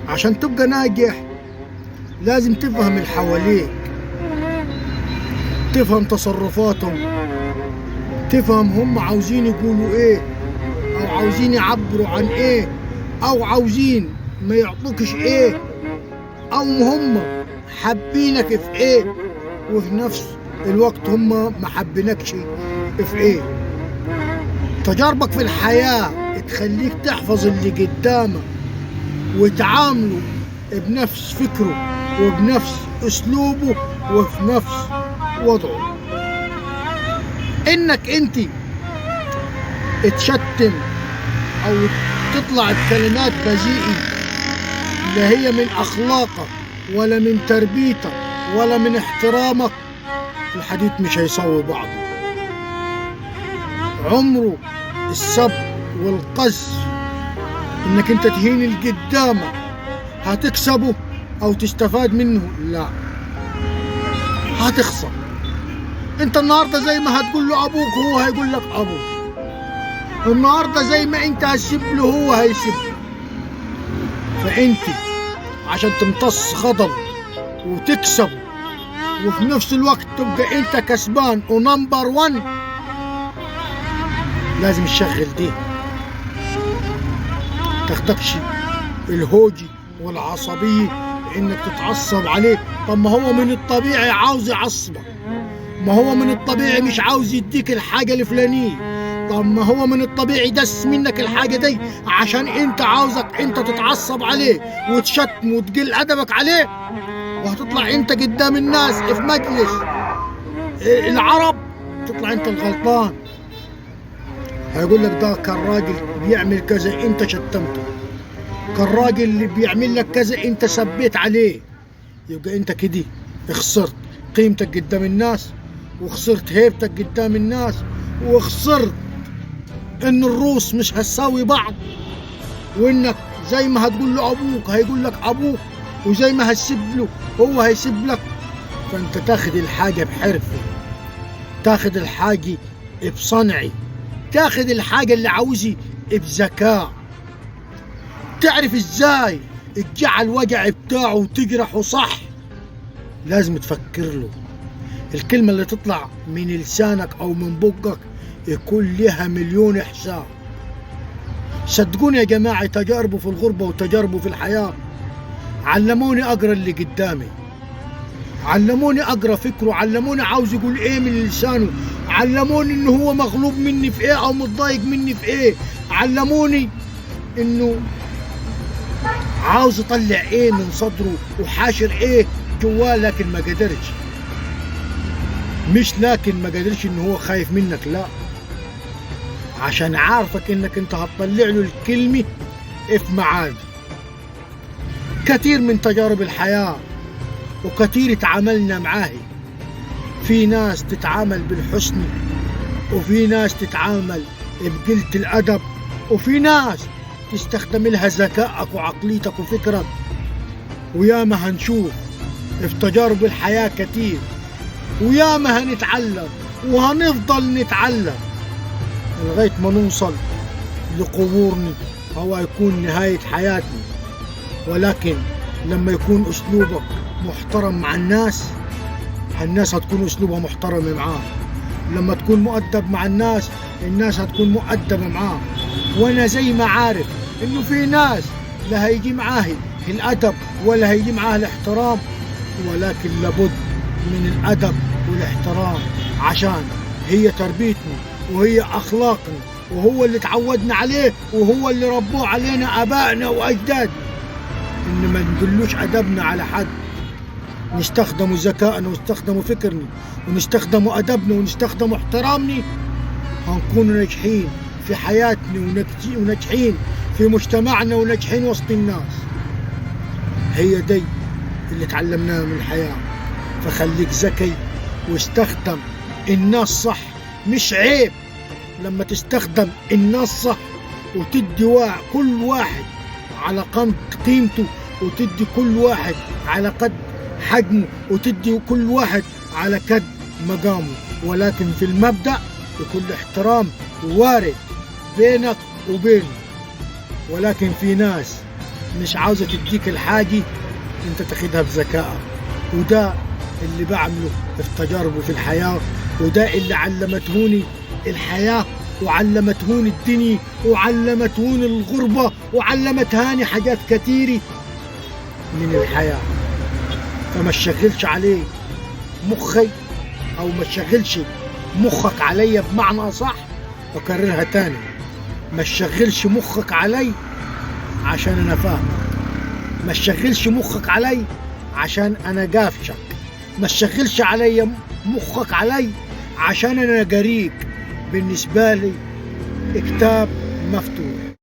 عشان تبقى ناجح لازم تفهم اللي حواليك، تفهم تصرفاتهم، تفهم هم عاوزين يقولوا ايه، او عاوزين يعبروا عن ايه، او عاوزين ما يعطوكش ايه، او هم حابينك في ايه، وفي نفس الوقت هم ما حابينكش في ايه. تجاربك في الحياة تخليك تحفظ اللي قدامك وتعامله بنفس فكره وبنفس اسلوبه وفي نفس وضعه. انك انت تشتم او تطلع بكلمات بذيئة لا هي من اخلاقك ولا من تربيتك ولا من احترامك، الحديث مش هيسوي بعضه. عمره السب والقذف انك انت تهين اللي قدامك هتكسبه او تستفاد منه؟ لا، هتخسر. انت النهارده زي ما هتقول له ابوك هو هيقول لك ابوك، النهارده زي ما انت هتسيب له هو هيسيب. فانت عشان تمتص غضب وتكسب وفي نفس الوقت تبقى انت كسبان ونمبر 1، لازم تشغل دي، تاخدكش الهوجي والعصبية انك تتعصب عليه. طب ما هو من الطبيعي عاوز يعصبك، ما هو من الطبيعي مش عاوز يديك الحاجة الفلانية، طب ما هو من الطبيعي دس منك الحاجة دي عشان انت عاوزك انت تتعصب عليه وتشتم وتقل ادبك عليه، وهتطلع انت قدام الناس في مجلس العرب تطلع انت الغلطان. هيقول لك ده كان راجل بيعمل كذا انت شتمته، كان راجل اللي بيعمل لك كذا انت سبيت عليه، يبقى انت كده خسرت قيمتك قدام الناس، وخسرت هيبتك قدام الناس، وخسرت ان الروس مش هتساوي بعض، وانك زي ما هتقول له ابوك هيقول لك ابوك، وزي ما هتسيب له هو هيسيب لك. فانت تاخد الحاجة بحرفة، تاخد الحاجة بصنعي، تاخد الحاجة اللي عاوزي بذكاء، تعرف ازاي تجعل الوجع بتاعه وتجرحه صح. لازم تفكر له الكلمة اللي تطلع من لسانك او من بقك يكون لها مليون حساب. صدقوني يا جماعة، تجاربه في الغربة وتجاربه في الحياة علموني اقرا اللي قدامي، علموني اقرا فكره، علموني عاوز يقول ايه من لسانه، علموني انه هو مغلوب مني في ايه او متضايق مني في ايه، علموني انه عاوز يطلع ايه من صدره وحاشر ايه جواه، لكن ما قدرش. مش لكن ما قدرش انه هو خايف منك، لا، عشان عارفك انك انت هتطلع له الكلمة في معاد. كثير من تجارب الحياة وكثير تعاملنا معاه، في ناس تتعامل بالحسن وفي ناس تتعامل بقلة الأدب، وفي ناس تستخدم لها ذكائك وعقليتك وفكرك. وياما هنشوف في تجارب الحياة كتير، وياما هنتعلم وهنفضل نتعلم لغاية ما نوصل لقبورنا أو يكون نهاية حياتنا. ولكن لما يكون أسلوبك محترم مع الناس، الناس هتكون أسلوبها محترم معاه. لما تكون مؤدب مع الناس، الناس هتكون مؤدبة معاه. وأنا زي ما عارف إنه في ناس لا هيجي معاه الأدب ولا هيجي معاه الاحترام، ولكن لابد من الأدب والاحترام، عشان هي تربيتنا وهي أخلاقنا وهو اللي تعودنا عليه وهو اللي ربوه علينا آبائنا وأجدادنا. إن ما نقولوش أدبنا على حد، نستخدموا ذكائنا ونستخدموا فكرنا ونستخدموا أدبنا ونستخدموا احترامنا، هنكون ناجحين في حياتنا وناجحين في مجتمعنا وناجحين وسط الناس. هي دي اللي تعلمناها من الحياة. فخليك ذكي واستخدم الناس صح. مش عيب لما تستخدم الناس صح وتدي كل واحد على قد قيمته، وتدي كل واحد على قد حجمه، وتدي كل واحد على قد مقامه. ولكن في المبدأ يكون الاحترام وارد بينك وبينه. ولكن في ناس مش عاوزة تديك الحاجة انت تاخدها بذكائك. وده اللي بعمله في تجاربي في الحياة، وده اللي علمتهوني الحياة، وعلمتهوني الدنيا، وعلمتهوني الغربة، وعلمتهاني حاجات كتيرة من الحياة. فما تشغلش عليه مخي، او ما تشغلش مخك عليا، بمعنى اصح اكررها تاني، ما تشغلش مخك علي عشان انا فاهمك، ما تشغلش مخك علي عشان انا قافشك، ما تشغلش علي مخك علي عشان انا قريك. بالنسبة لي كتاب مفتوح.